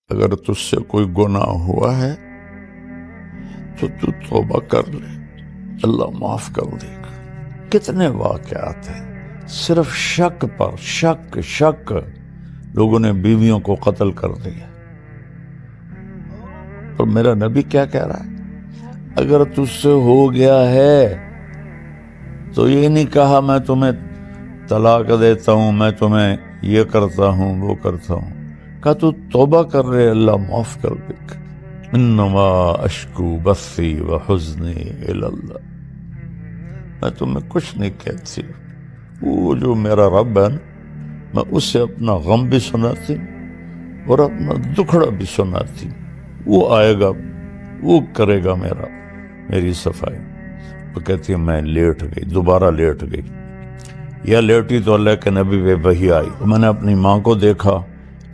اگر تجھ سے کوئی گناہ ہوا ہے تو توبہ کر لے، اللہ معاف کر دے گا۔ کتنے واقعات ہیں صرف شک پر شک لوگوں نے بیویوں کو قتل کر دیا۔ اور میرا نبی کیا کہہ رہا ہے؟ اگر تجھ سے ہو گیا ہے تو یہ نہیں کہا میں تمہیں طلاق دیتا ہوں، میں تمہیں یہ کرتا ہوں وہ کرتا ہوں، کہا تو توبہ کر رہے، اللہ معاف کر دے گا۔ انما اشکو بثی وحزنی الی اللہ، میں تمہیں کچھ نہیں کہتی، وہ جو میرا رب ہے نا، میں اسے اپنا غم بھی سناتی اور اپنا دکھڑا بھی سناتی، وہ آئے گا، وہ کرے گا میری صفائی۔ وہ کہتی ہے میں لیٹ گئی، دوبارہ لیٹ گئی، یا لیٹی تو اللہ کے نبی پہ وحی آئی۔ میں نے اپنی ماں کو دیکھا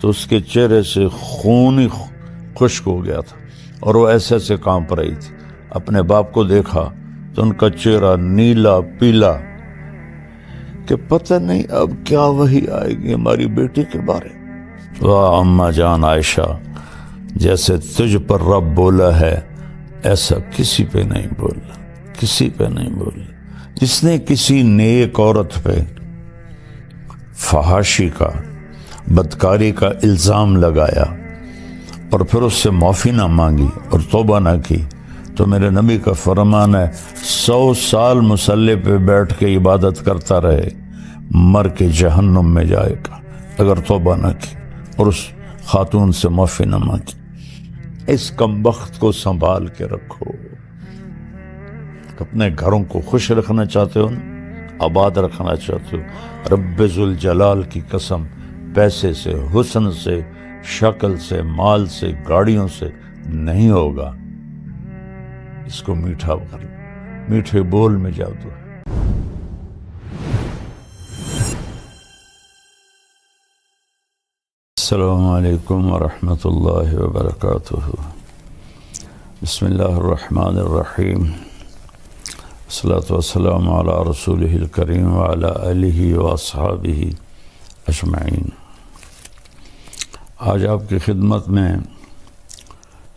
تو اس کے چہرے سے خون ہی خشک ہو گیا تھا اور وہ ایسے کانپ رہی تھی۔ اپنے باپ کو دیکھا تو ان کا چہرہ نیلا پیلا کہ پتہ نہیں اب کیا وحی آئے گی ہماری بیٹی کے بارے۔ واہ اماں جان عائشہ، جیسے تجھ پر رب بولا ہے ایسا کسی پہ نہیں بولا، کسی پہ نہیں بولا۔ جس نے کسی نیک عورت پہ فحاشی کا، بدکاری کا الزام لگایا اور پھر اس سے معافی نہ مانگی اور توبہ نہ کی، تو میرے نبی کا فرمان ہے 100 سال مصلی پہ بیٹھ کے عبادت کرتا رہے، مر کے جہنم میں جائے گا اگر توبہ نہ کی اور اس خاتون سے معافی نہ مانگی۔ اس کمبخت کو سنبھال کے رکھو۔ اپنے گھروں کو خوش رکھنا چاہتے ہو، آباد رکھنا چاہتے ہو، رب ذوالجلال کی قسم، پیسے سے، حسن سے، شکل سے، مال سے، گاڑیوں سے نہیں ہوگا۔ اس کو میٹھا کر لو، میٹھے بول میں جادو ہے۔ السلام علیکم ورحمۃ اللہ وبرکاتہ۔ بسم اللہ الرحمن الرحیم، والصلاة والسلام علی رسولہ الکریم وعلی آلہ واصحابہ اجمعین۔ آج آپ کی خدمت میں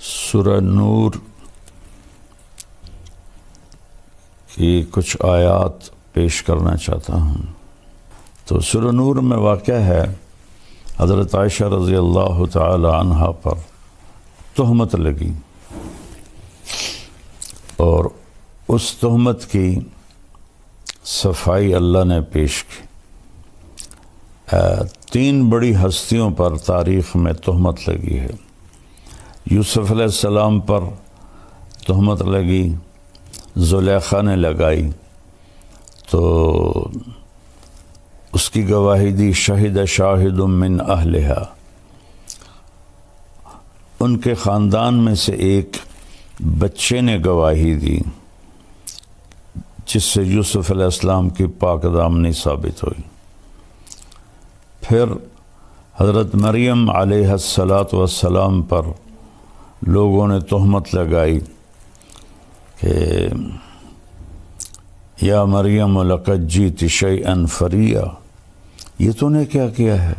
سورہ نور کی کچھ آیات پیش کرنا چاہتا ہوں۔ تو سورہ نور میں واقع ہے حضرت عائشہ رضی اللہ تعالی عنہا پر تہمت لگی اور اس تہمت کی صفائی اللہ نے پیش کی۔ 3 بڑی ہستیوں پر تاریخ میں تہمت لگی ہے۔ یوسف علیہ السلام پر تہمت لگی، زلیخا نے لگائی تو اس کی گواہی دی شہد شاہد من اہلہا، ان کے خاندان میں سے ایک بچے نے گواہی دی جس سے یوسف علیہ السلام کی پاک دامنی ثابت ہوئی۔ پھر حضرت مریم علیہ السلام پر لوگوں نے تہمت لگائی کہ یا مریم لقد جئت شیئا فریا، یہ تو نے کیا کیا ہے؟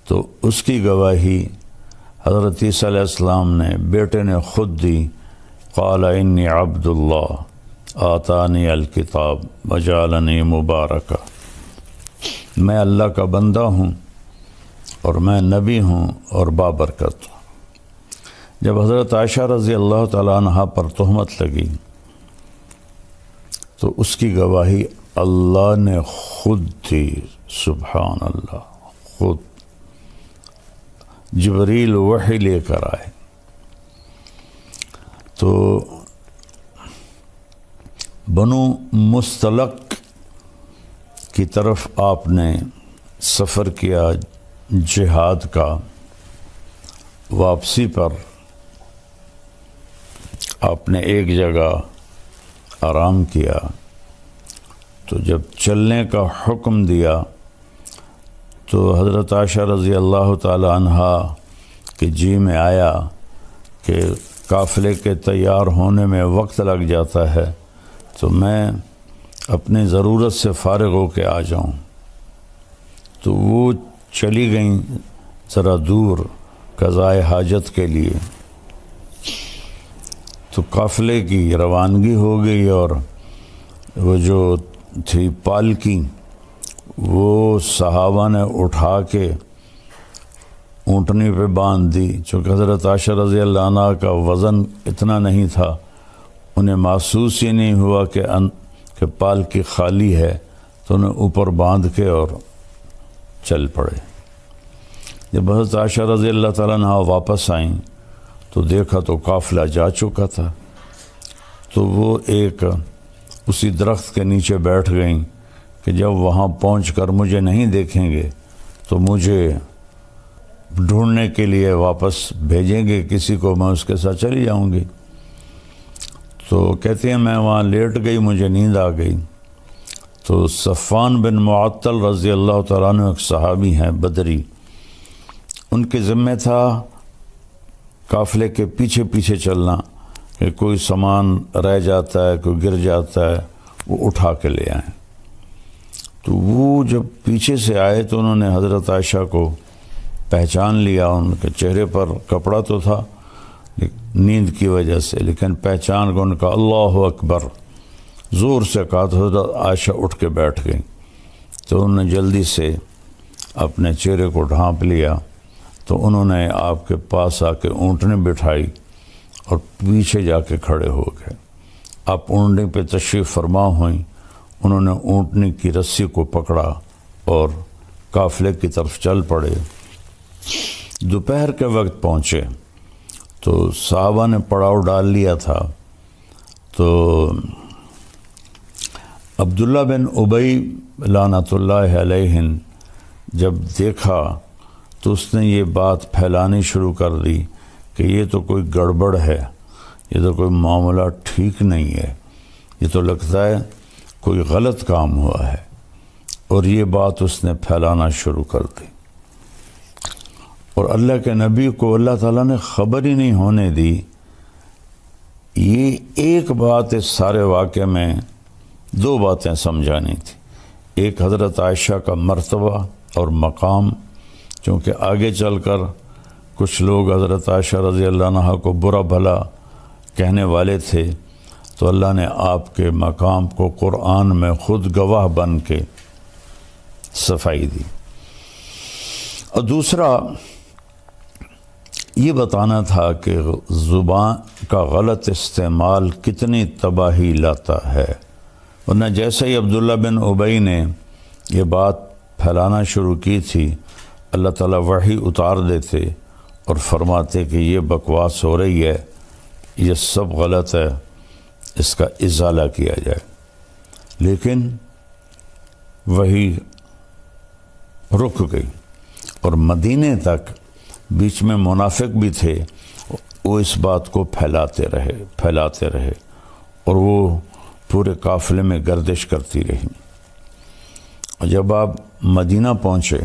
تو اس کی گواہی حضرت عیسیٰ علیہ السلام نے بیٹے نے خود دی، قال انی عبد اللہ آتانی الکتاب وجعلنی مبارکا، میں اللہ کا بندہ ہوں اور میں نبی ہوں اور بابرکت ہوں۔ جب حضرت عائشہ رضی اللہ تعالیٰ عنہ پر تہمت لگی تو اس کی گواہی اللہ نے خود دی، سبحان اللہ، خود جبریل وحی لے کر آئے۔ تو بنو مستلق کی طرف آپ نے سفر کیا جہاد کا۔ واپسی پر آپ نے ایک جگہ آرام کیا، تو جب چلنے کا حکم دیا تو حضرت عائشہ رضی اللہ تعالی عنہا کے جی میں آیا کہ قافلے کے تیار ہونے میں وقت لگ جاتا ہے تو میں اپنی ضرورت سے فارغ ہو کے آ جاؤں۔ تو وہ چلی گئیں ذرا دور، قضائے حاجت کے لیے۔ تو قافلے کی روانگی ہو گئی اور وہ جو تھی پالکی وہ صحابہ نے اٹھا کے اونٹنی پہ باندھ دی۔ چونکہ حضرت عائشہ رضی اللہ عنہ کا وزن اتنا نہیں تھا، انہیں محسوس ہی نہیں ہوا کہ پالکی خالی ہے، تو انہیں اوپر باندھ کے اور چل پڑے۔ جب حضرت عائشہ رضی اللہ تعالیٰ عنہ واپس آئیں تو دیکھا تو قافلہ جا چکا تھا، تو وہ ایک اسی درخت کے نیچے بیٹھ گئیں کہ جب وہاں پہنچ کر مجھے نہیں دیکھیں گے تو مجھے ڈھونڈنے کے لیے واپس بھیجیں گے کسی کو، میں اس کے ساتھ چلی جاؤں گی۔ تو کہتے ہیں میں وہاں لیٹ گئی، مجھے نیند آ گئی۔ تو صفوان بن معطل رضی اللہ تعالیٰ عنہ ایک صحابی ہیں بدری، ان کے ذمہ تھا قافلے کے پیچھے پیچھے چلنا کہ کوئی سامان رہ جاتا ہے، کوئی گر جاتا ہے، وہ اٹھا کے لے آئیں۔ تو وہ جب پیچھے سے آئے تو انہوں نے حضرت عائشہ کو پہچان لیا، ان کے چہرے پر کپڑا تو تھا نیند کی وجہ سے، لیکن پہچان کو ان کا اللہ اکبر زور سے کہا تو حضرت عائشہ اٹھ کے بیٹھ گئی۔ تو انہوں نے جلدی سے اپنے چہرے کو ڈھانپ لیا، تو انہوں نے آپ کے پاس آ کے اونٹنی بٹھائی اور پیچھے جا کے کھڑے ہو گئے۔ آپ اونٹنی پہ تشریف فرما ہوئیں، انہوں نے اونٹنی کی رسی کو پکڑا اور قافلے کی طرف چل پڑے۔ دوپہر کے وقت پہنچے تو صحابہ نے پڑاؤ ڈال لیا تھا، تو عبداللہ بن ابی لعنت اللہ علیہ جب دیکھا تو اس نے یہ بات پھیلانی شروع کر دی کہ یہ تو کوئی گڑبڑ ہے، یہ تو کوئی معاملہ ٹھیک نہیں ہے، یہ تو لگتا ہے کوئی غلط کام ہوا ہے، اور یہ بات اس نے پھیلانا شروع کر دی۔ اور اللہ کے نبی کو اللہ تعالیٰ نے خبر ہی نہیں ہونے دی۔ یہ ایک بات اس سارے واقعے میں دو باتیں سمجھانی تھی، ایک حضرت عائشہ کا مرتبہ اور مقام، چونکہ آگے چل کر کچھ لوگ حضرت عائشہ رضی اللہ عنہ کو برا بھلا کہنے والے تھے، تو اللہ نے آپ کے مقام کو قرآن میں خود گواہ بن کے صفائی دی۔ اور دوسرا یہ بتانا تھا کہ زبان کا غلط استعمال کتنی تباہی لاتا ہے، ورنہ جیسے ہی عبداللہ بن ابی نے یہ بات پھیلانا شروع کی تھی، اللہ تعالیٰ وحی اتار دیتے اور فرماتے کہ یہ بکواس ہو رہی ہے، یہ سب غلط ہے، اس کا ازالہ کیا جائے۔ لیکن وہی رک گئی، اور مدینے تک بیچ میں منافق بھی تھے، وہ اس بات کو پھیلاتے رہے اور وہ پورے قافلے میں گردش کرتی رہی۔ اور جب آپ مدینہ پہنچے،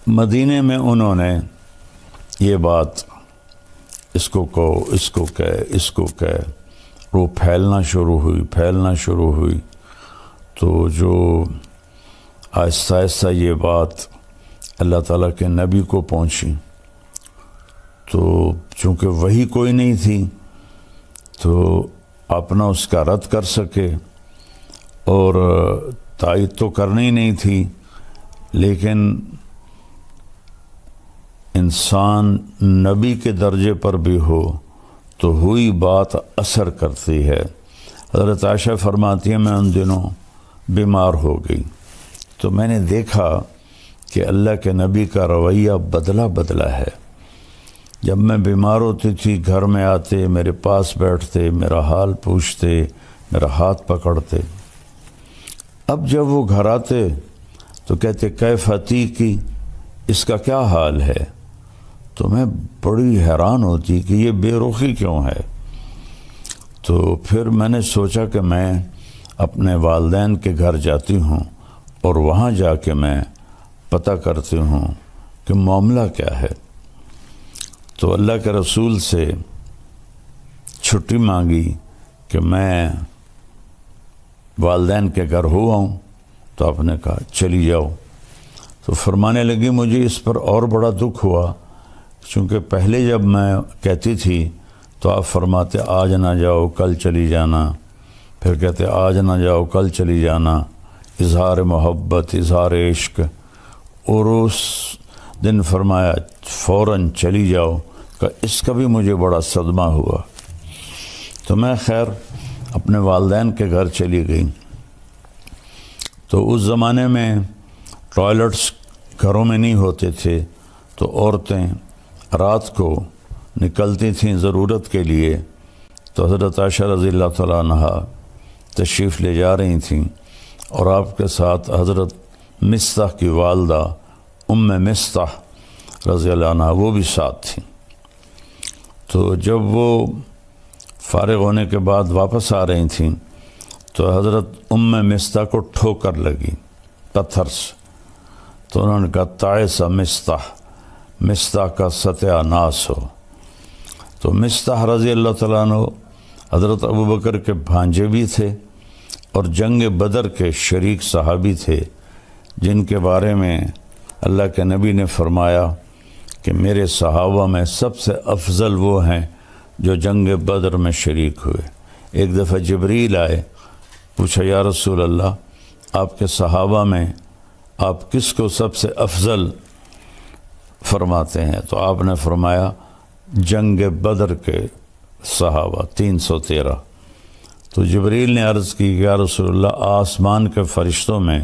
مدینے میں انہوں نے یہ بات اس کو کہو، اس کو کہے، وہ پھیلنا شروع ہوئی، تو جو آہستہ آہستہ یہ بات اللہ تعالیٰ کے نبی کو پہنچی، تو چونکہ وہی کوئی نہیں تھی تو اپنا اس کا رد کر سکے، اور تائید تو کرنی نہیں تھی، لیکن انسان نبی کے درجے پر بھی ہو تو ہوئی بات اثر کرتی ہے۔ حضرت عائشہ فرماتی ہے میں ان دنوں بیمار ہو گئی، تو میں نے دیکھا کہ اللہ کے نبی کا رویہ بدلا ہے۔ جب میں بیمار ہوتی تھی گھر میں آتے، میرے پاس بیٹھتے، میرا حال پوچھتے، میرا ہاتھ پکڑتے۔ اب جب وہ گھر آتے تو کہتے کیف عتیقی، اس کا کیا حال ہے؟ تو میں بڑی حیران ہوتی کہ یہ بے رخی کیوں ہے۔ تو پھر میں نے سوچا کہ میں اپنے والدین کے گھر جاتی ہوں اور وہاں جا کے میں پتہ کرتی ہوں کہ معاملہ کیا ہے۔ تو اللہ کے رسول سے چھٹی مانگی کہ میں والدین کے گھر ہوا ہوں، تو آپ نے کہا چلی جاؤ۔ تو فرمانے لگی مجھے اس پر اور بڑا دکھ ہوا چونکہ پہلے جب میں کہتی تھی تو آپ فرماتے آج نہ جاؤ کل چلی جانا، پھر کہتے آج نہ جاؤ کل چلی جانا، اظہار محبت، اظہار عشق، اور اس دن فرمایا فوراً چلی جاؤ، کہ اس کا بھی مجھے بڑا صدمہ ہوا۔ تو میں خیر اپنے والدین کے گھر چلی گئی۔ تو اس زمانے میں ٹوائلٹس گھروں میں نہیں ہوتے تھے، تو عورتیں رات کو نکلتی تھیں ضرورت کے لیے، تو حضرت عائشہ رضی اللہ تعالیٰ عنہا تشریف لے جا رہی تھیں، اور آپ کے ساتھ حضرت مصطح کی والدہ ام مصطح رضی اللہ عنہا وہ بھی ساتھ تھیں۔ تو جب وہ فارغ ہونے کے بعد واپس آ رہی تھیں تو حضرت ام مصطح کو ٹھوکر لگی پتھر سے، تو انہوں نے کہا تعس مصطح، مصطح کا ستیہ ناس ہو۔ تو مصطح رضی اللہ تعالیٰ عنہ حضرت ابوبکر کے بھانجے بھی تھے اور جنگ بدر کے شریک صحابی تھے، جن کے بارے میں اللہ کے نبی نے فرمایا کہ میرے صحابہ میں سب سے افضل وہ ہیں جو جنگ بدر میں شریک ہوئے۔ ایک دفعہ جبریل آئے، پوچھا یا رسول اللہ آپ کے صحابہ میں آپ کس کو سب سے افضل فرماتے ہیں؟ تو آپ نے فرمایا جنگ بدر کے صحابہ 313۔ تو جبریل نے عرض کی کہ یا رسول اللہ آسمان کے فرشتوں میں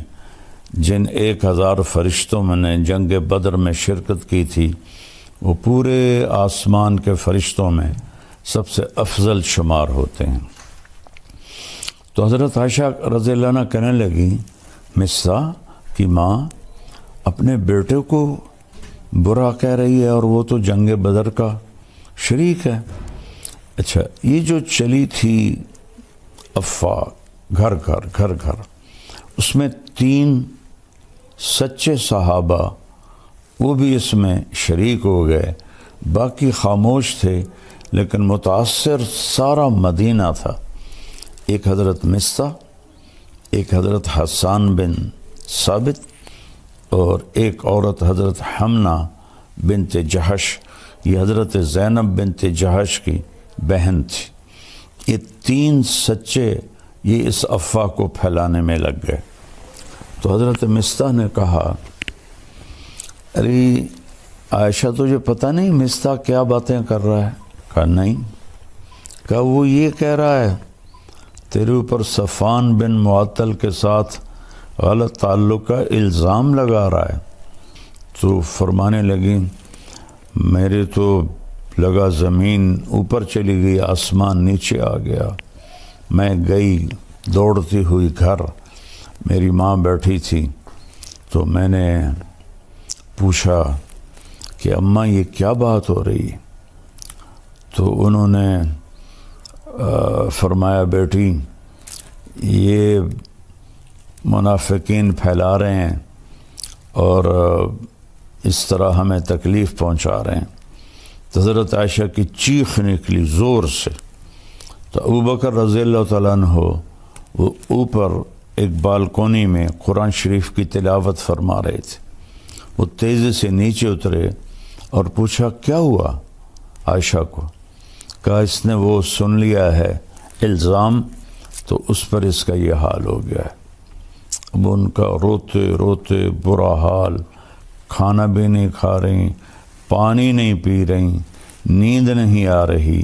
جن 1000 فرشتوں میں نے جنگ بدر میں شرکت کی تھی، وہ پورے آسمان کے فرشتوں میں سب سے افضل شمار ہوتے ہیں۔ تو حضرت عائشہ رضی اللہ عنہ کہنے لگی مصطح کی ماں اپنے بیٹے کو برا کہہ رہی ہے اور وہ تو جنگ بدر کا شریک ہے۔ اچھا، یہ جو چلی تھی افواہ گھر گھر، اس میں 3 سچے صحابہ وہ بھی اس میں شریک ہو گئے، باقی خاموش تھے، لیکن متاثر سارا مدینہ تھا۔ ایک حضرت مصطح، ایک حضرت حسان بن ثابت، اور ایک عورت حضرت حمنہ بنت جہش، یہ حضرت زینب بنت جہش کی بہن تھی۔ یہ 3 سچے یہ اس افواہ کو پھیلانے میں لگ گئے۔ تو حضرت مصطح نے کہا ارے عائشہ تجھے پتہ نہیں مصطح کیا باتیں کر رہا ہے؟ کہا نہیں۔ کہا وہ یہ کہہ رہا ہے تیرے اوپر صفوان بن معطل کے ساتھ غلط تعلق کا الزام لگا رہا ہے۔ تو فرمانے لگی میرے تو لگا زمین اوپر چلی گئی، آسمان نیچے آ گیا۔ میں گئی دوڑتی ہوئی گھر، میری ماں بیٹھی تھی، تو میں نے پوچھا کہ اماں یہ کیا بات ہو رہی؟ تو انہوں نے فرمایا بیٹی یہ منافقین پھیلا رہے ہیں اور اس طرح ہمیں تکلیف پہنچا رہے ہیں۔ تو حضرت عائشہ کی چیخ نکلی زور سے۔ تو ابوبکر رضی اللہ تعالیٰ عنہ وہ اوپر ایک بالکونی میں قرآن شریف کی تلاوت فرما رہے تھے، وہ تیزی سے نیچے اترے اور پوچھا کیا ہوا عائشہ کو؟ کہا اس نے وہ سن لیا ہے الزام، تو اس پر اس کا یہ حال ہو گیا ہے۔ اب ان کا روتے روتے برا حال، کھانا بھی نہیں کھا رہی، پانی نہیں پی رہی، نیند نہیں آ رہی،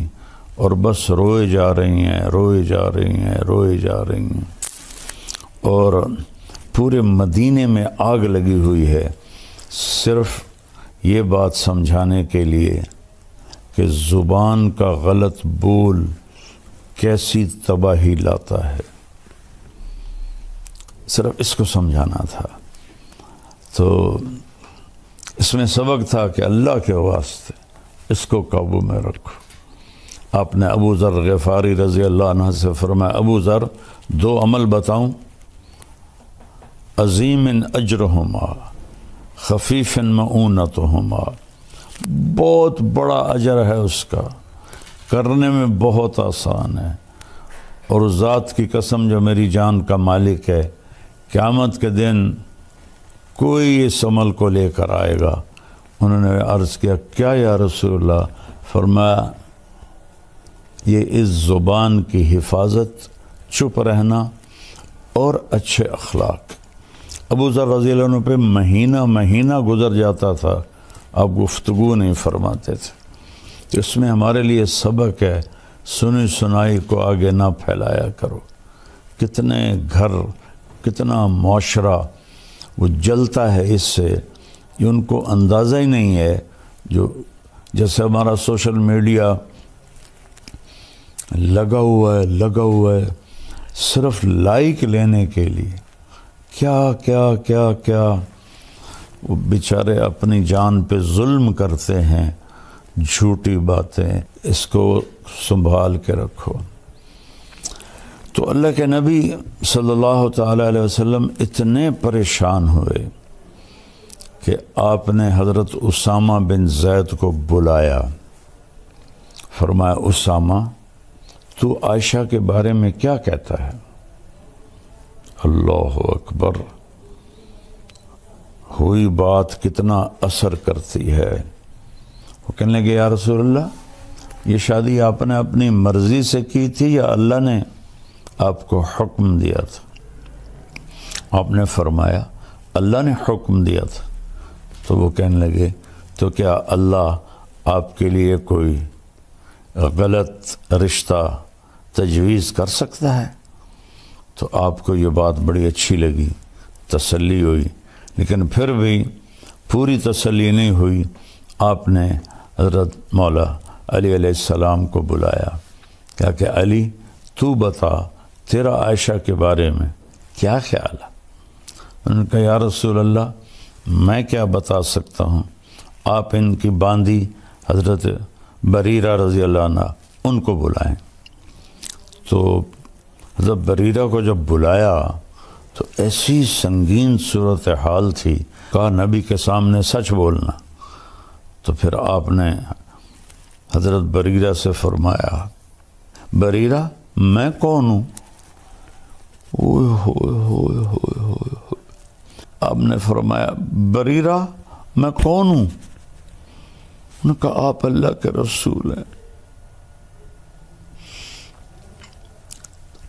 اور بس روئے جا رہی ہیں، روئے جا رہی ہیں، روئے جا رہی ہیں، اور پورے مدینے میں آگ لگی ہوئی ہے صرف یہ بات سمجھانے کے لیے کہ زبان کا غلط بول کیسی تباہی لاتا ہے، صرف اس کو سمجھانا تھا۔ تو اس میں سبق تھا کہ اللہ کے واسطے اس کو قابو میں رکھو۔ آپ نے ابو ذر غفاری رضی اللہ عنہ سے فرمایا ابو ذر 2 عمل بتاؤں، عظیم اجرہما خفیف معونتہما، بہت بڑا اجر ہے اس کا، کرنے میں بہت آسان ہے، اور ذات کی قسم جو میری جان کا مالک ہے، قیامت کے دن کوئی اس عمل کو لے کر آئے گا، انہوں نے عرض کیا کیا یا رسول اللہ؟ فرمایا یہ اس زبان کی حفاظت، چپ رہنا اور اچھے اخلاق۔ ابو ذر رضی اللہ عنہ پہ مہینہ مہینہ گزر جاتا تھا، آپ گفتگو نہیں فرماتے تھے۔ تو اس میں ہمارے لیے سبق ہے، سنی سنائی کو آگے نہ پھیلایا کرو۔ کتنے گھر، کتنا معاشرہ وہ جلتا ہے اس سے، یہ ان کو اندازہ ہی نہیں ہے۔ جو جیسے ہمارا سوشل میڈیا لگا ہوا ہے صرف لائک لینے کے لیے، کیا کیا کیا کیا وہ بیچارے اپنی جان پہ ظلم کرتے ہیں، جھوٹی باتیں۔ اس کو سنبھال کے رکھو۔ تو اللہ کے نبی صلی اللہ تعالی علیہ وسلم اتنے پریشان ہوئے کہ آپ نے حضرت اسامہ بن زید کو بلایا، فرمایا اسامہ تو عائشہ کے بارے میں کیا کہتا ہے؟ اللہ اکبر، ہوئی بات کتنا اثر کرتی ہے۔ وہ کہنے لگے یا رسول اللہ یہ شادی آپ نے اپنی مرضی سے کی تھی یا اللہ نے آپ کو حکم دیا تھا؟ آپ نے فرمایا اللہ نے حکم دیا تھا۔ تو وہ کہنے لگے تو کیا اللہ آپ کے لیے کوئی غلط رشتہ تجویز کر سکتا ہے؟ تو آپ کو یہ بات بڑی اچھی لگی، تسلی ہوئی، لیکن پھر بھی پوری تسلی نہیں ہوئی۔ آپ نے حضرت مولا علی علیہ السلام کو بلایا، کہا کہ علی تو بتا تیرا عائشہ کے بارے میں کیا خیال ہے؟ انہوں نے کہا یا رسول اللہ میں کیا بتا سکتا ہوں، آپ ان کی باندی حضرت بریرہ رضی اللہ عنہ ان کو بلائیں۔ تو حضرت بریرہ کو جب بلایا تو ایسی سنگین صورتحال تھی، کہا نبی کے سامنے سچ بولنا۔ تو پھر آپ نے حضرت بریرہ سے فرمایا بریرہ میں کون ہوں؟ آپ نے فرمایا بریرہ میں کون ہوں؟ انہوں نے کہا آپ اللہ کے رسول ہیں۔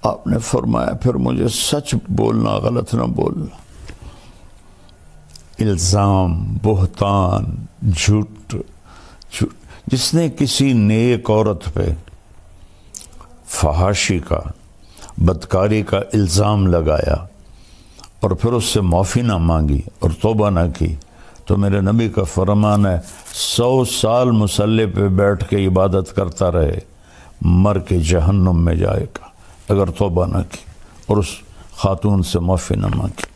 آپ نے فرمایا پھر مجھے سچ بولنا، غلط نہ بولنا۔ الزام، بہتان، جھوٹ، جس نے کسی نیک عورت پہ فحاشی کا، بدکاری کا الزام لگایا اور پھر اس سے معافی نہ مانگی اور توبہ نہ کی، تو میرے نبی کا فرمان ہے 100 سال مصلی پہ بیٹھ کے عبادت کرتا رہے، مر کے جہنم میں جائے گا اگر توبہ نہ کی اور اس خاتون سے معافی نہ مانگی۔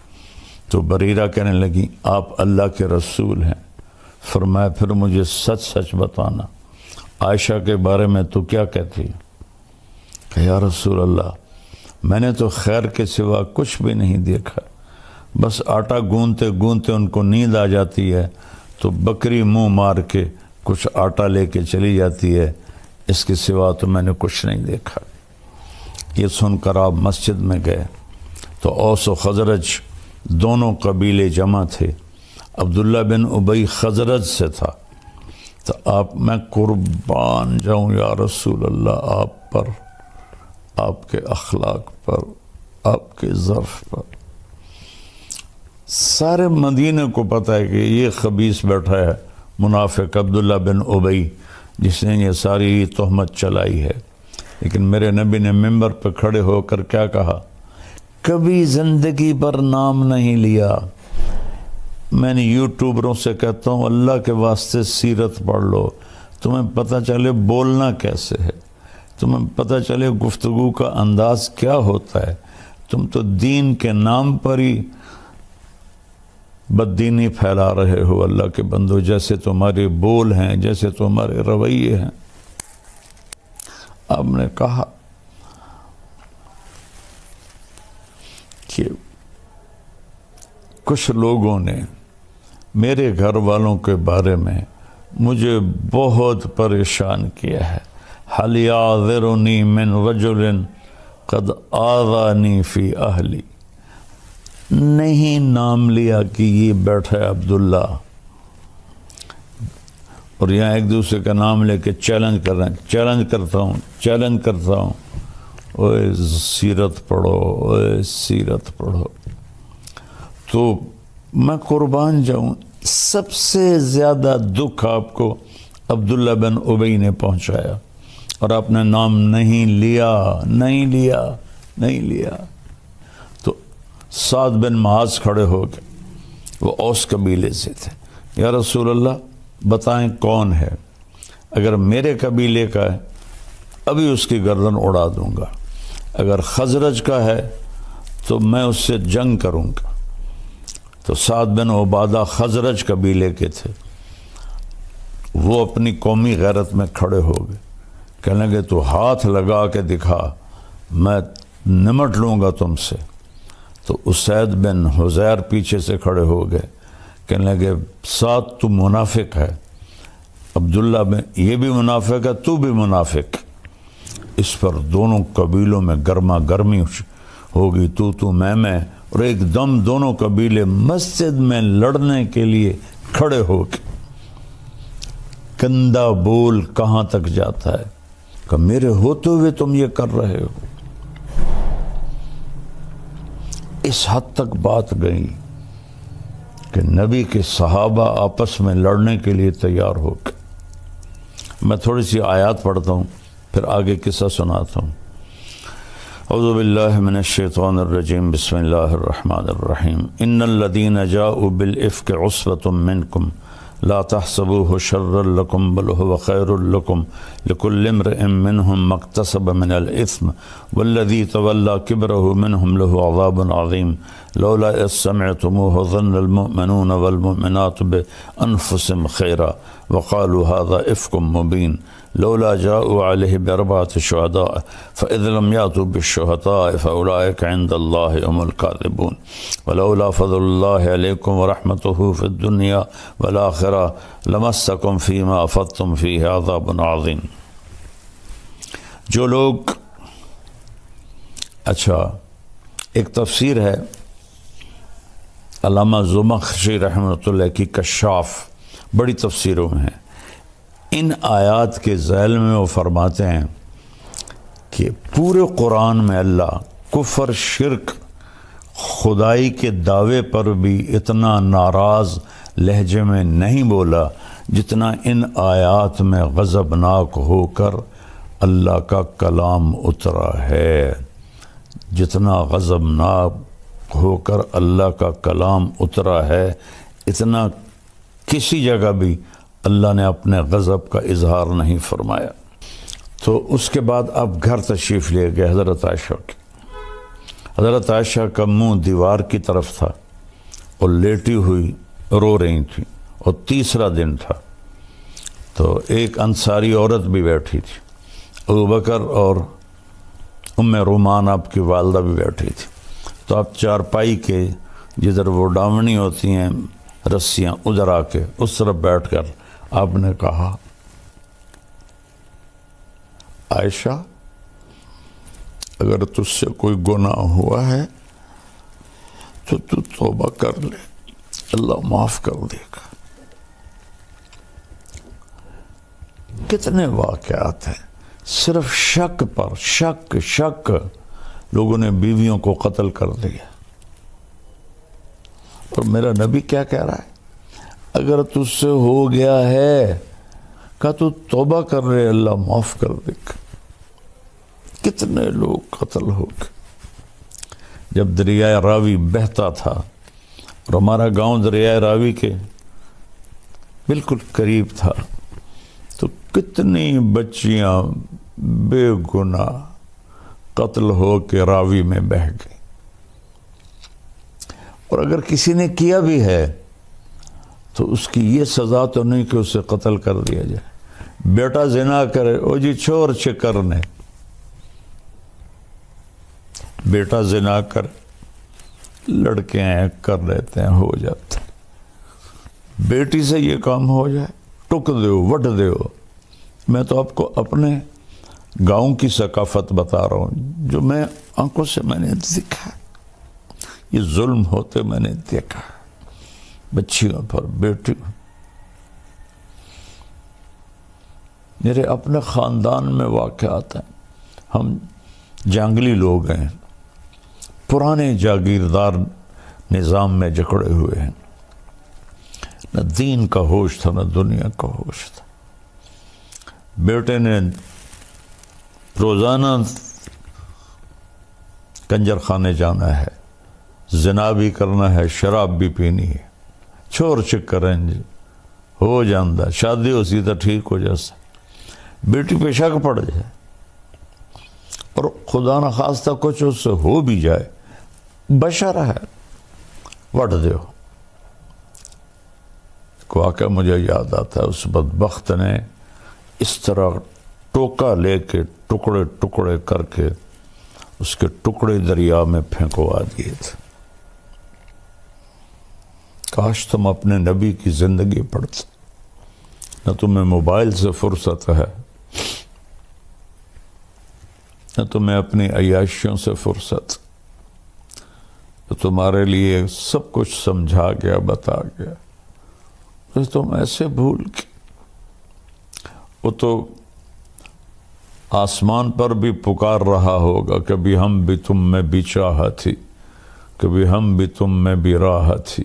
تو بریرہ کہنے لگی آپ اللہ کے رسول ہیں۔ فرمایا پھر مجھے سچ سچ بتانا، عائشہ کے بارے میں تو کیا کہتی؟ کہ یا رسول اللہ میں نے تو خیر کے سوا کچھ بھی نہیں دیکھا، بس آٹا گوندتے گوندتے ان کو نیند آ جاتی ہے تو بکری منہ مار کے کچھ آٹا لے کے چلی جاتی ہے، اس کے سوا تو میں نے کچھ نہیں دیکھا۔ یہ سن کر آپ مسجد میں گئے تو اوس و خزرج دونوں قبیلے جمع تھے۔ عبداللہ بن ابی خزرج سے تھا۔ تو آپ میں قربان جاؤں یا رسول اللہ آپ پر، آپ کے اخلاق پر، آپ کے ظرف پر۔ سارے مدینے کو پتہ ہے کہ یہ خبیث بیٹھا ہے منافق عبداللہ بن ابی جس نے یہ ساری تہمت چلائی ہے، لیکن میرے نبی نے ممبر پہ کھڑے ہو کر کیا کہا؟ کبھی زندگی پر نام نہیں لیا۔ میں نے یوٹیوبروں سے کہتا ہوں اللہ کے واسطے سیرت پڑھ لو، تمہیں پتہ چلے بولنا کیسے ہے، تمہیں پتہ چلے گفتگو کا انداز کیا ہوتا ہے۔ تم تو دین کے نام پر ہی بددینی پھیلا رہے ہو اللہ کے بندو، جیسے تمہارے بول ہیں، جیسے تمہارے رویے ہیں۔ آپ نے کہا کہ کچھ لوگوں نے میرے گھر والوں کے بارے میں مجھے بہت پریشان کیا ہے۔ حَلْ يَعْذِرُنِي مِنْ رَجُلٍ قَدْ آذَانِي فِي أَهْلِي، نہیں نام لیا کہ یہ بیٹھا ہے عبداللہ، اور یہاں ایک دوسرے کا نام لے کے چیلنج کر رہے ہیں، چیلنج کرتا ہوں، چیلنج کرتا ہوں، اوے سیرت پڑھو، اوے سیرت پڑھو۔ تو میں قربان جاؤں، سب سے زیادہ دکھ آپ کو عبداللہ بن ابی نے پہنچایا، اور آپ نے نام نہیں لیا، نہیں لیا، نہیں لیا۔ تو سعد بن معاذ کھڑے ہو گئے، وہ اوس قبیلے سے تھے۔ یا رسول اللہ بتائیں کون ہے؟ اگر میرے قبیلے کا ہے ابھی اس کی گردن اڑا دوں گا، اگر خزرج کا ہے تو میں اس سے جنگ کروں گا۔ تو سعد بن عبادہ خزرج قبیلے کے تھے، وہ اپنی قومی غیرت میں کھڑے ہو گئے، کہنے لگے تو ہاتھ لگا کے دکھا، میں نمٹ لوں گا تم سے۔ تو اسید بن حزیر پیچھے سے کھڑے ہو گئے، کہنے لگے سعد تو منافق ہے، عبداللہ بن یہ بھی منافق ہے، تو بھی منافق۔ اس پر دونوں قبیلوں میں گرما گرمی ہوگی، تو میں، اور ایک دم دونوں قبیلے مسجد میں لڑنے کے لیے کھڑے ہو کے۔ گندا بول کہاں تک جاتا ہے کہ میرے ہوتے ہوئے تم یہ کر رہے ہو۔ اس حد تک بات گئی کہ نبی کے صحابہ آپس میں لڑنے کے لیے تیار ہو گئے۔ میں تھوڑی سی آیات پڑھتا ہوں، پھر آگے قصہ سناتا ہوں۔ اعوذ باللہ من الشیطان الرجیم، بسم اللہ الرحمن الرحیم۔ ان الذین جاؤوا بالافک عصبۃ منکم لا تحسبوه شرا لکم بل هو خیر لکم لکل امرئ منهم ما اکتسب من الاثم والذی تولى کبرہ منهم له عذاب عظیم لولا اذ سمعتموه ظن المؤمنون والمؤمنات بانفسهم خیرا وقالوا هذا افک مبین لولا جاءوا علیہ باربعۃ شہداء فاذ لم یأتوا بالشہداء فاولئک عند اللہ هم الکاذبون ولولا فضل اللہ علیکم ورحمتہ فی الدنیا والآخرہ لمسکم فیما افضتم فیہ عذاب عظیم۔ جو لوگ، اچھا ایک تفسیر ہے علامہ زمخشری رحمۃ اللہ کی کشاف، بڑی تفسیروں میں ہے۔ ان آیات کے ذیل میں وہ فرماتے ہیں کہ پورے قرآن میں اللہ کفر، شرک، خدائی کے دعوے پر بھی اتنا ناراض لہجے میں نہیں بولا جتنا ان آیات میں غضبناک ہو کر اللہ کا کلام اترا ہے۔ جتنا غضبناک ہو کر اللہ کا کلام اترا ہے، اتنا کسی جگہ بھی اللہ نے اپنے غضب کا اظہار نہیں فرمایا۔ تو اس کے بعد اب گھر تشریف لے گئے حضرت عائشہ کی۔ حضرت عائشہ کا منہ دیوار کی طرف تھا اور لیٹی ہوئی رو رہی تھی، اور تیسرا دن تھا۔ تو ایک انصاری عورت بھی بیٹھی تھی، ابوبکر اور ام رومان آپ کی والدہ بھی بیٹھی تھی۔ تو آپ چارپائی کے جدھر وہ ڈاونی ہوتی ہیں رسیاں، ادھر آ کے اس طرف بیٹھ کر آپ نے کہا، عائشہ اگر تجھ سے کوئی گناہ ہوا ہے تو توبہ کر لے، اللہ معاف کر دے گا۔ کتنے واقعات ہیں صرف شک پر، شک لوگوں نے بیویوں کو قتل کر دیا۔ اور میرا نبی کیا کہہ رہا ہے؟ اگر تجھ سے ہو گیا ہے کہ تو توبہ کر رہے، اللہ معاف کر دے گا۔ کتنے لوگ قتل ہو گئے۔ جب دریائے راوی بہتا تھا، اور ہمارا گاؤں دریائے راوی کے بالکل قریب تھا، تو کتنی بچیاں بے گناہ قتل ہو کے راوی میں بہہ گئی۔ اور اگر کسی نے کیا بھی ہے تو اس کی یہ سزا تو نہیں کہ اسے قتل کر دیا جائے۔ بیٹا زنا کرے، او جی چھوڑ چکرنے، بیٹا زنا کر، لڑکے ہیں کر لیتے ہیں، ہو جاتا ہے۔ بیٹی سے یہ کام ہو جائے، ٹک دیو، وٹ دیو۔ میں تو آپ کو اپنے گاؤں کی ثقافت بتا رہا ہوں، جو میں آنکھوں سے میں نے دیکھا، یہ ظلم ہوتے میں نے دیکھا، بچیوں پر، بیٹیوں۔ میرے اپنے خاندان میں واقعات ہیں. ہم جنگلی لوگ ہیں، پرانے جاگیردار نظام میں جکڑے ہوئے ہیں، نہ دین کا ہوش تھا نہ دنیا کا ہوش تھا. بیٹے نے روزانہ کنجر خانے جانا ہے، زنا بھی کرنا ہے، شراب بھی پینی ہے، چور چکر ہیں جی، ہو جاندہ شادی ہو سی تو ٹھیک ہو جیسا. بیٹی پہ شک پڑ جائے اور خدا نہ خواستہ کچھ اس سے ہو بھی جائے، بشر ہے، وٹ دیو. واقعہ مجھے یاد آتا ہے، اس بدبخت نے اس طرح ٹوکا لے کے ٹکڑے ٹکڑے کر کے اس کے ٹکڑے دریا میں پھینکوا دیے تھے. کاش تم اپنے نبی کی زندگی پڑھتے. نہ تمہیں موبائل سے فرصت ہے، نہ تمہیں اپنی عیاشیوں سے فرصت. تو تمہارے لیے سب کچھ سمجھا گیا، بتا گیا، تو تم ایسے بھول کے. وہ تو آسمان پر بھی پکار رہا ہوگا، کبھی ہم بھی تم میں بھی چاہا تھی، کبھی ہم بھی تم میں بھی راہ تھی،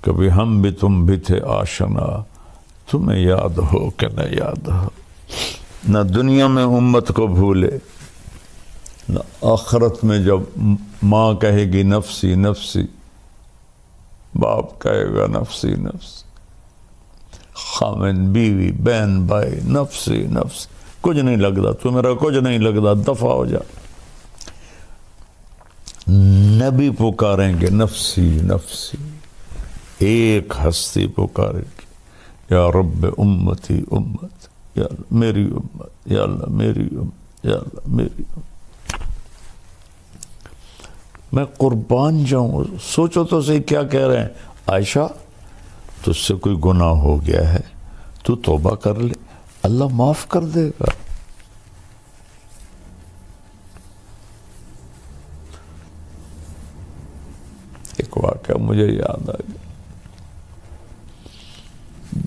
کبھی ہم بھی تم بھی تھے آشنا. تمہیں یاد ہو کہ نہ یاد ہو. نہ دنیا میں امت کو بھولے، نہ آخرت میں جب ماں کہے گی نفسی نفسی، باپ کہے گا نفسی نفسی، خامن بیوی بہن بھائی نفسی نفسی. کچھ نہیں لگتا تو میرا، کچھ نہیں لگتا، دفع ہو جا. نبی پکاریں گے نفسی نفسی. ایک ہستی پکارے گی، یا رب امتی امت، یا اللہ میری امت، یا اللہ میری امت، یا اللہ میری امت. میں قربان جاؤں. سوچو تو صحیح کیا کہہ رہے ہیں. عائشہ تجھ سے کوئی گناہ ہو گیا ہے تو توبہ کر لے، اللہ معاف کر دے گا. ایک واقعہ مجھے یاد آ گیا.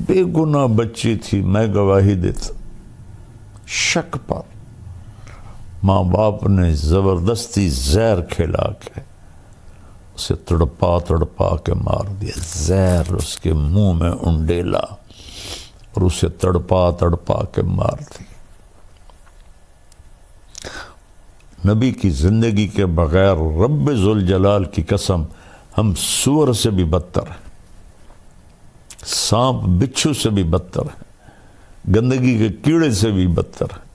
بے گناہ بچی تھی، میں گواہی دیتا. شک پر ماں باپ نے زبردستی زہر کھلا کے اسے تڑپا تڑپا کے مار دیا. زہر اس کے منہ میں انڈیلا اور اسے تڑپا تڑپا کے مار دی. نبی کی زندگی کے بغیر رب ذوالجلال کی قسم ہم سور سے بھی بدتر ہیں، سانپ بچھو سے بھی بدتر ہیں، گندگی کے کیڑے سے بھی بدتر ہیں.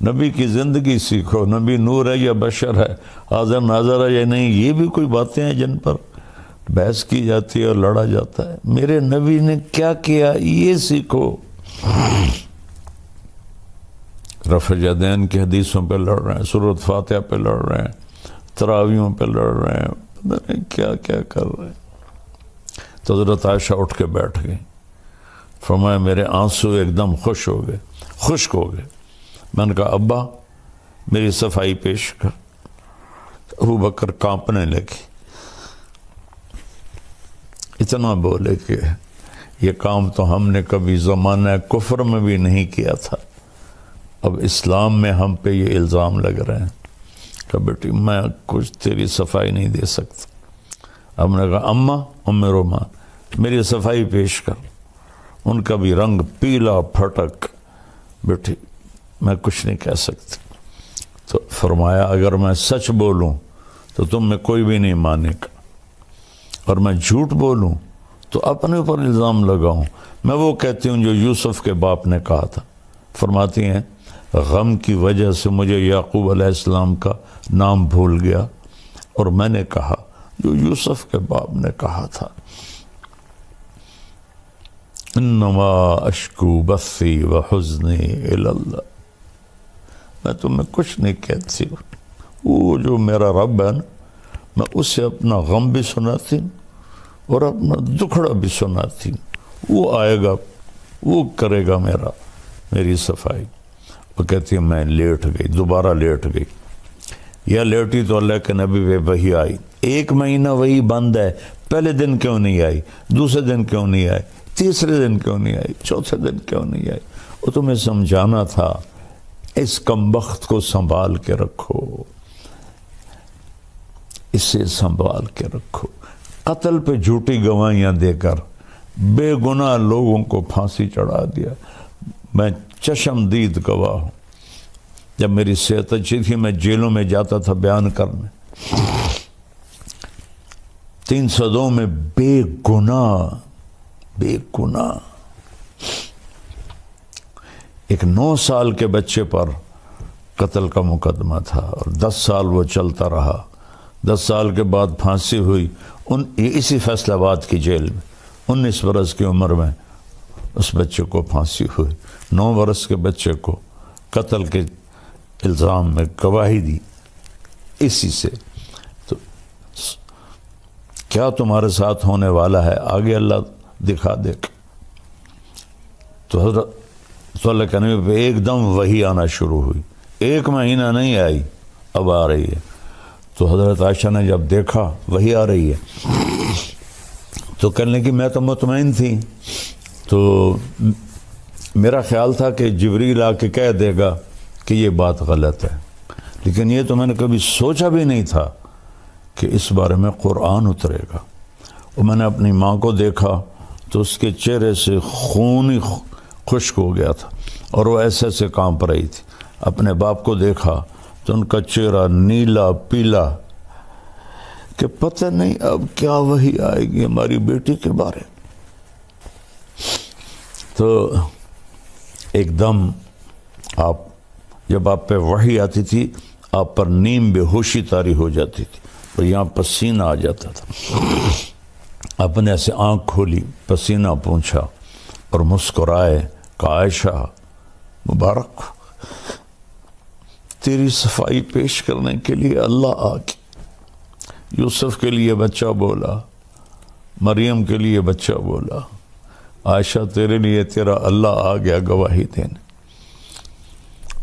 نبی کی زندگی سیکھو. نبی نور ہے یا بشر ہے، حاضر ناظر ہے یا نہیں، یہ بھی کوئی باتیں ہیں جن پر بحث کی جاتی ہے اور لڑا جاتا ہے. میرے نبی نے کیا کیا یہ سیکھو. رفع الیدین کی حدیثوں پہ لڑ رہے ہیں، سورۃ فاتحہ پہ لڑ رہے ہیں، تراویحوں پہ لڑ رہے ہیں، پتہ نہیں کیا کیا کر رہے ہیں. تو حضرت عائشہ اٹھ کے بیٹھ گئی. فرمایا میرے آنسو ایک دم خشک ہو گئے. میں نے کہا ابا میری صفائی پیش کر. ابو بکر کانپنے لگے، اتنا بولے کہ یہ کام تو ہم نے کبھی زمانہ کفر میں بھی نہیں کیا تھا، اب اسلام میں ہم پہ یہ الزام لگ رہے ہیں. کہ بیٹی میں کچھ تیری صفائی نہیں دے سکتا. ہم نے کہا اماں ام رومان میری صفائی پیش کر. ان کا بھی رنگ پیلا پھٹک. بیٹی میں کچھ نہیں کہہ سکتی. تو فرمایا اگر میں سچ بولوں تو تم میں کوئی بھی نہیں مانے گا، اور میں جھوٹ بولوں تو اپنے اوپر الزام لگاؤں. میں وہ کہتی ہوں جو یوسف کے باپ نے کہا تھا. فرماتی ہیں غم کی وجہ سے مجھے یعقوب علیہ السلام کا نام بھول گیا اور میں نے کہا جو یوسف کے باپ نے کہا تھا، انما اشکو بثی وحزنی الی اللہ. میں تمہیں کچھ نہیں کہتی ہوں، وہ جو میرا رب ہے نا، میں اسے اپنا غم بھی سناتی ہوں اور اپنا دکھڑا بھی سناتی ہوں. وہ آئے گا، وہ کرے گا میری صفائی. وہ کہتی ہے میں لیٹ گئی، دوبارہ لیٹ گئی. یا لیٹی تو اللہ کے نبی پہ وحی آئی. 1 مہینہ وہی بند ہے، پہلے دن کیوں نہیں آئی، دوسرے دن کیوں نہیں آئی، تیسرے دن کیوں نہیں آئی؟ چوتھے دن کیوں نہیں آئی؟ وہ تمہیں سمجھانا تھا اس کمبخت کو سنبھال کے رکھو، اسے سنبھال کے رکھو۔ قتل پہ جھوٹی گواہیاں دے کر بے گناہ لوگوں کو پھانسی چڑھا دیا۔ میں چشم دید گواہ ہوں، جب میری صحت اچھی تھی میں جیلوں میں جاتا تھا بیان کرنے، 302 میں بے گناہ ایک 9 سال کے بچے پر قتل کا مقدمہ تھا اور 10 سال وہ چلتا رہا۔ 10 سال کے بعد پھانسی ہوئی اسی فیصل آباد کی جیل میں۔ 19 برس کی عمر میں اس بچے کو پھانسی ہوئی۔ 9 برس کے بچے کو قتل کے الزام میں گواہی دی اسی سے۔ تو کیا تمہارے ساتھ ہونے والا ہے آگے اللہ دکھا دے۔ تو حضرت صلی اللہ علیہ وسلم پہ ایک دم وحی آنا شروع ہوئی، 1 مہینہ نہیں آئی، اب آ رہی ہے۔ تو حضرت عائشہ نے جب دیکھا وحی آ رہی ہے تو کہنے لگی میں تو مطمئن تھی، تو میرا خیال تھا کہ جبریل آ کے کہہ دے گا کہ یہ بات غلط ہے، لیکن یہ تو میں نے کبھی سوچا بھی نہیں تھا کہ اس بارے میں قرآن اترے گا۔ اور میں نے اپنی ماں کو دیکھا تو اس کے چہرے سے خون ہی خشک ہو گیا تھا اور وہ ایسے ایسے کانپ رہی تھی۔ اپنے باپ کو دیکھا تو ان کا چہرہ نیلا پیلا کہ پتہ نہیں اب کیا وحی آئے گی ہماری بیٹی کے بارے۔ تو ایک دم جب آپ پہ وحی آتی تھی آپ پر نیم بے ہوشی طاری ہو جاتی تھی اور یہاں پسینہ آ جاتا تھا۔ آپ نے ایسے آنکھ کھولی، پسینہ پونچھا اور مسکرائے کہ عائشہ مبارک تیری صفائی پیش کرنے کے لیے اللہ آ گیا۔ یوسف کے لیے بچہ بولا، مریم کے لیے بچہ بولا، عائشہ تیرے لیے تیرا اللہ آ گیا گواہی دینے۔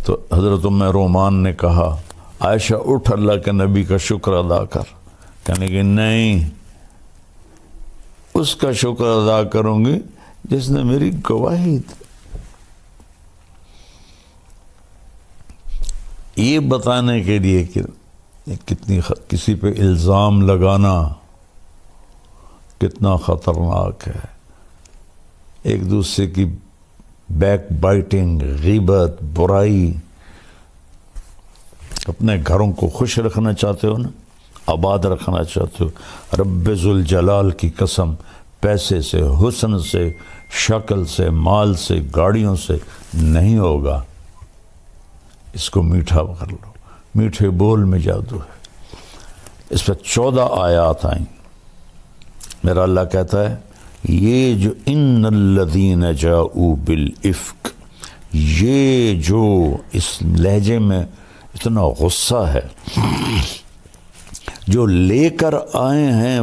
تو حضرت ام رومان نے کہا عائشہ اٹھ اللہ کے نبی کا شکر ادا کر۔ کہنے کہ نہیں، اس کا شکر ادا کروں گی جس نے میری گواہی دی۔ یہ بتانے کے لیے کہ کتنی کسی پہ الزام لگانا کتنا خطرناک ہے، ایک دوسرے کی بیک بائٹنگ، غیبت، برائی۔ اپنے گھروں کو خوش رکھنا چاہتے ہو نا، آباد رکھنا چاہتے ہو، رب ذوالجلال کی قسم پیسے سے، حسن سے، شکل سے، مال سے، گاڑیوں سے نہیں ہوگا۔ اس کو میٹھا کر لو، میٹھے بول میں جادو ہے۔ اس پہ 14 آیات آئیں۔ میرا اللہ کہتا ہے یہ جو ان الذین جاؤوا بالافک، یہ جو اس لہجے میں اتنا غصہ ہے، جو لے کر آئے ہیں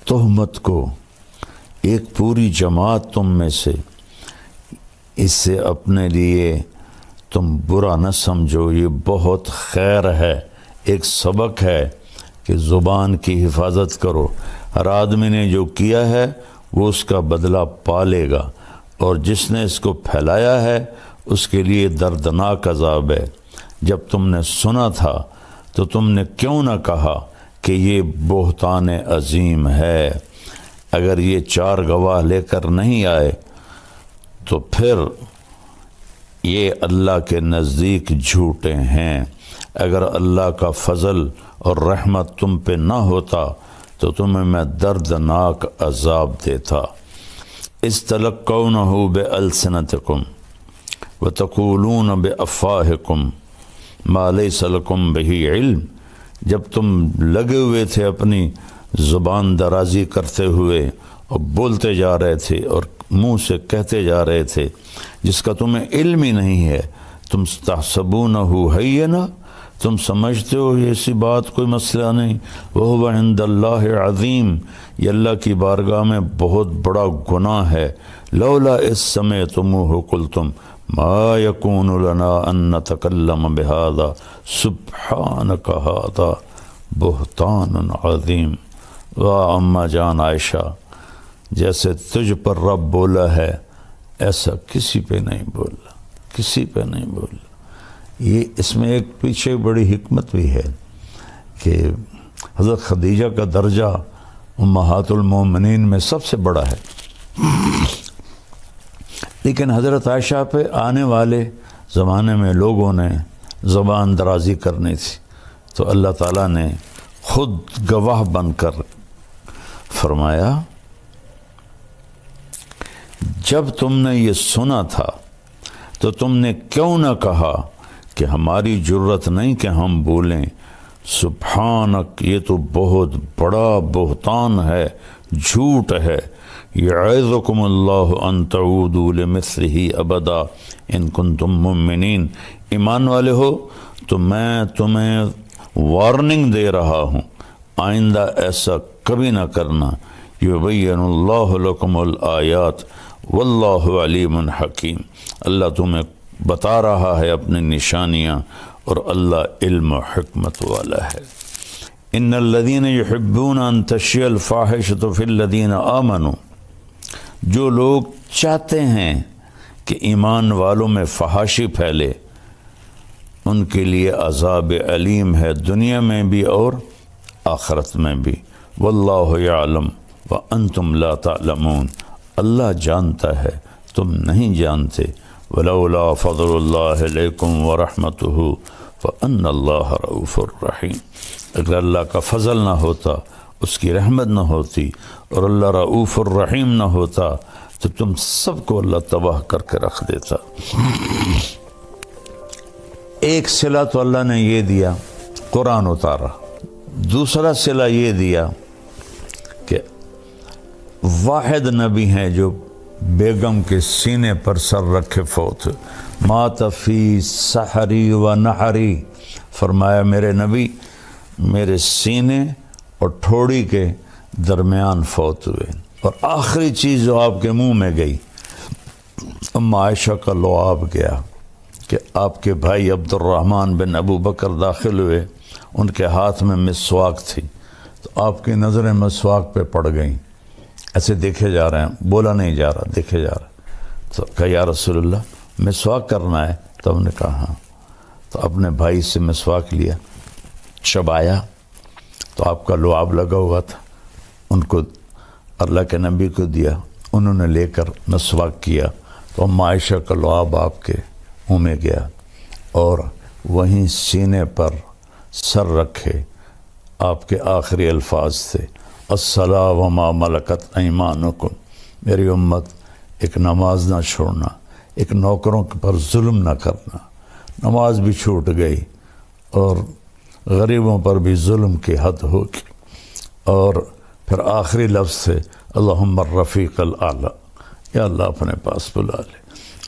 تہمت کو، ایک پوری جماعت تم میں سے، اس سے اپنے لیے تم برا نہ سمجھو، یہ بہت خیر ہے، ایک سبق ہے کہ زبان کی حفاظت کرو۔ ہر آدمی نے جو کیا ہے وہ اس کا بدلہ پالے گا، اور جس نے اس کو پھیلایا ہے اس کے لیے دردناک عذاب ہے۔ جب تم نے سنا تھا تو تم نے کیوں نہ کہا کہ یہ بہتان عظیم ہے؟ اگر یہ 4 گواہ لے کر نہیں آئے تو پھر یہ اللہ کے نزدیک جھوٹے ہیں۔ اگر اللہ کا فضل اور رحمت تم پہ نہ ہوتا تو تمہیں میں دردناک عذاب دیتا۔ استلقونہ بألسنتکم وتقولون بأفواہکم ما لیس لکم بہ علم، جب تم لگے ہوئے تھے اپنی زبان درازی کرتے ہوئے اور بولتے جا رہے تھے اور منہ سے کہتے جا رہے تھے جس کا تمہیں علم ہی نہیں ہے، تم تحسبونہ ہینا، تم سمجھتے ہو یہ ایسی بات کوئی مسئلہ نہیں، وہو عند اللہ عظیم، یہ اللہ کی بارگاہ میں بہت بڑا گناہ ہے۔ لولا اذ سمعتموہ قلتم ما یکون لنا ان نتکلم بہذا سبحانک ھذا بہتان عظیم۔ واہ اماں جان عائشہ، جیسے تجھ پر رب بولا ہے ایسا کسی پہ نہیں بولا، کسی پہ نہیں بولا۔ یہ اس میں ایک پیچھے بڑی حکمت بھی ہے کہ حضرت خدیجہ کا درجہ امہات المومنین میں سب سے بڑا ہے، لیکن حضرت عائشہ پہ آنے والے زمانے میں لوگوں نے زبان درازی کرنی تھی، تو اللہ تعالیٰ نے خود گواہ بن کر فرمایا جب تم نے یہ سنا تھا تو تم نے کیوں نہ کہا کہ ہماری جرت نہیں کہ ہم بولیں سبحانک، یہ تو بہت بڑا بہتان ہے، جھوٹ ہے۔ یعظکم اللہ ان تعودوا لمثلہ ابدا ان کنتم مؤمنین، ایمان والے ہو تو میں تمہیں وارننگ دے رہا ہوں، آئندہ ایسا کبھی نہ کرنا۔ یبین اللہ لکم الآیات واللہ علیم حکیم، اللہ تمہیں بتا رہا ہے اپنی نشانیاں اور اللہ علم و حکمت والا ہے۔ ان الذین یحبون ان تشیع الفاحشۃ فی الذین آمنوا، جو لوگ چاہتے ہیں کہ ایمان والوں میں فحاشی پھیلے، ان کے لیے عذاب علیم ہے، دنیا میں بھی اور آخرت میں بھی۔ واللہ یعلم وانتم لا تعلمون، اللہ جانتا ہے تم نہیں جانتے۔ ولولا فضل اللہ علیکم ورحمتہ فان اللہ رؤوف الرحیم، اگر اللہ کا فضل نہ ہوتا، اس کی رحمت نہ ہوتی اور اللہ رؤوف الرحیم نہ ہوتا تو تم سب کو اللہ تباہ کر کے رکھ دیتا۔ ایک صلہ تو اللہ نے یہ دیا، قرآن اتارا۔ دوسرا صلہ یہ دیا کہ واحد نبی ہیں جو بیگم کے سینے پر سر رکھے فوت، مات فی سحری و نحری، فرمایا میرے نبی میرے سینے اور ٹھوڑی کے درمیان فوت ہوئے۔ اور آخری چیز جو آپ کے منہ میں گئی، ام عائشہ کا لعاب گیا کہ آپ کے بھائی عبد الرحمن بن ابو بکر داخل ہوئے، ان کے ہاتھ میں مسواک تھی، تو آپ کی نظریں مسواک پہ پڑ گئیں، ایسے دیکھے جا رہے ہیں، بولا نہیں جا رہا، دیکھے جا رہا۔ تو کہا یا رسول اللہ مسواک کرنا ہے؟ تو ہم نے کہا ہاں۔ تو اپنے بھائی سے مسواک لیا، چبایا، تو آپ کا لعاب لگا ہوا تھا، ان کو اللہ کے نبی کو دیا، انہوں نے لے کر مسواک کیا، تو ام عائشہ کا لعاب آپ کے منہ میں گیا، اور وہیں سینے پر سر رکھے آپ کے آخری الفاظ تھے الصلاۃ وما ملکت ایمانکم، میری امت ایک نماز نہ چھوڑنا، ایک نوکروں پر ظلم نہ کرنا۔ نماز بھی چھوٹ گئی اور غریبوں پر بھی ظلم کی حد ہوگی، اور پھر آخری لفظ سے اللہم الرفیق الاعلیٰ، یا اللہ اپنے پاس بلا لے۔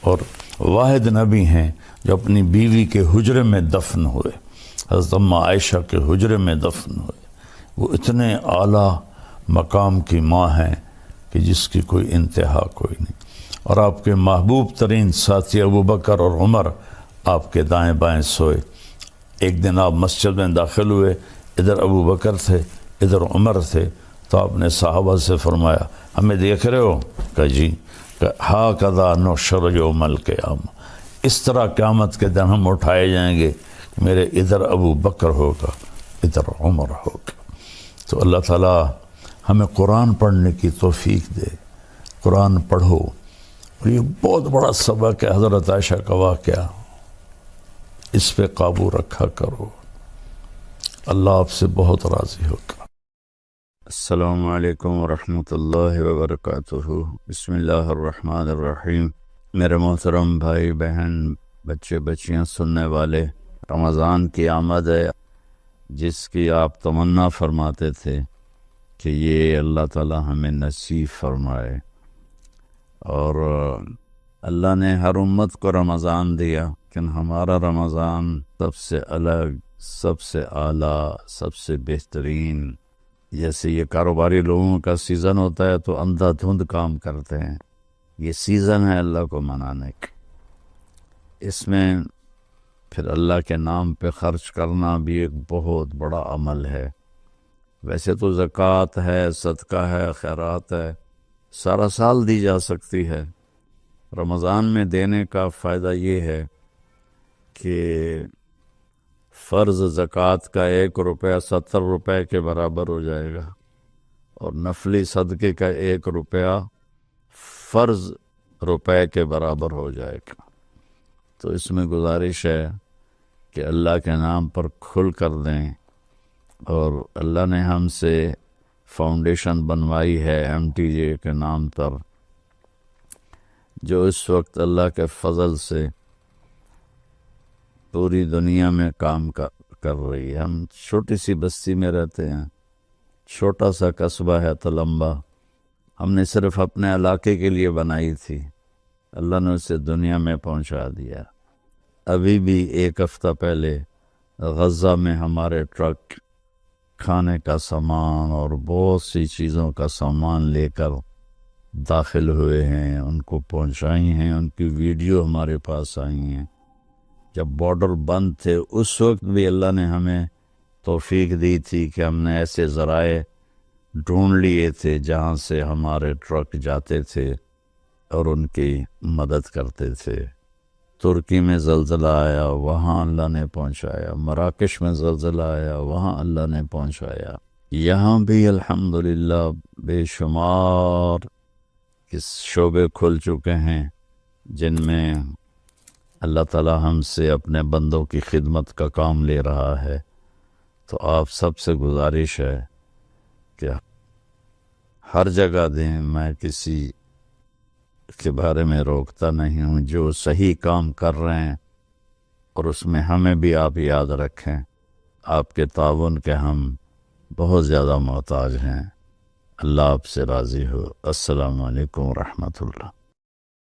اور واحد نبی ہیں جو اپنی بیوی کے حجرے میں دفن ہوئے، حضرت ام عائشہ کے حجرے میں دفن ہوئے۔ وہ اتنے اعلیٰ مقام کی ماں ہیں کہ جس کی کوئی انتہا کوئی نہیں۔ اور آپ کے محبوب ترین ساتھی ابو بکر اور عمر آپ کے دائیں بائیں سوئے۔ ایک دن آپ مسجد میں داخل ہوئے، ادھر ابو بکر تھے، ادھر عمر تھے، تو آپ نے صحابہ سے فرمایا ہمیں دیکھ رہے ہو؟ کہا جی۔ ہاکذا نحشر یوم القیامہ، اس طرح قیامت کے دن ہم اٹھائے جائیں گے، میرے ادھر ابو بکر ہوگا، ادھر عمر ہوگا۔ تو اللہ تعالیٰ ہمیں قرآن پڑھنے کی توفیق دے، قرآن پڑھو۔ اور یہ بہت بڑا سبق ہے حضرت عائشہ کا واقعہ، اس پہ قابو رکھا کرو، اللہ آپ سے بہت راضی ہوگا۔ السلام علیکم ورحمۃ اللہ وبرکاتہ۔ بسم اللہ الرحمن الرحیم۔ میرے محترم بھائی بہن، بچے بچیاں، سننے والے، رمضان کی آمد ہے جس کی آپ تمنا فرماتے تھے کہ یہ اللہ تعالی ہمیں نصیب فرمائے۔ اور اللہ نے ہر امت کو رمضان دیا، لیکن ہمارا رمضان سب سے الگ، سب سے اعلیٰ، سب سے بہترین۔ جیسے یہ کاروباری لوگوں کا سیزن ہوتا ہے تو اندھا دھند کام کرتے ہیں، یہ سیزن ہے اللہ کو منانے کا۔ اس میں پھر اللہ کے نام پہ خرچ کرنا بھی ایک بہت بڑا عمل ہے۔ ویسے تو زکوٰۃ ہے، صدقہ ہے، خیرات ہے، سارا سال دی جا سکتی ہے۔ رمضان میں دینے کا فائدہ یہ ہے کہ فرض زکوٰۃ کا 1 روپیہ 70 روپے کے برابر ہو جائے گا، اور نفلی صدقے کا 1 روپیہ فرض روپے کے برابر ہو جائے گا۔ تو اس میں گزارش ہے کہ اللہ کے نام پر کھل کر دیں، اور اللہ نے ہم سے فاؤنڈیشن بنوائی ہے MTJ کے نام پر، جو اس وقت اللہ کے فضل سے پوری دنیا میں کام کر رہی ہے۔ ہم چھوٹی سی بستی میں رہتے ہیں، چھوٹا سا قصبہ ہے تلمبا، ہم نے صرف اپنے علاقے کے لیے بنائی تھی، اللہ نے اسے دنیا میں پہنچا دیا۔ ابھی بھی 1 ہفتہ پہلے غزہ میں ہمارے ٹرک کھانے کا سامان اور بہت سی چیزوں کا سامان لے کر داخل ہوئے ہیں، ان کو پہنچائی ہیں، ان کی ویڈیو ہمارے پاس آئی ہیں۔ جب بارڈر بند تھے اس وقت بھی اللہ نے ہمیں توفیق دی تھی کہ ہم نے ایسے ذرائع ڈھونڈ لیے تھے جہاں سے ہمارے ٹرک جاتے تھے اور ان کی مدد کرتے تھے۔ ترکی میں زلزلہ آیا، وہاں اللہ نے پہنچایا، مراکش میں زلزلہ آیا، وہاں اللہ نے پہنچایا۔ یہاں بھی الحمدللہ بے شمار شعبے کھل چکے ہیں جن میں اللہ تعالی ہم سے اپنے بندوں کی خدمت کا کام لے رہا ہے۔ تو آپ سب سے گزارش ہے کہ ہر جگہ دیں، میں کسی کے بارے میں روکتا نہیں ہوں، جو صحیح کام کر رہے ہیں، اور اس میں ہمیں بھی آپ یاد رکھیں، آپ کے تعاون کے ہم بہت زیادہ محتاج ہیں۔ اللہ آپ سے راضی ہو۔ السلام علیکم ورحمۃ اللہ۔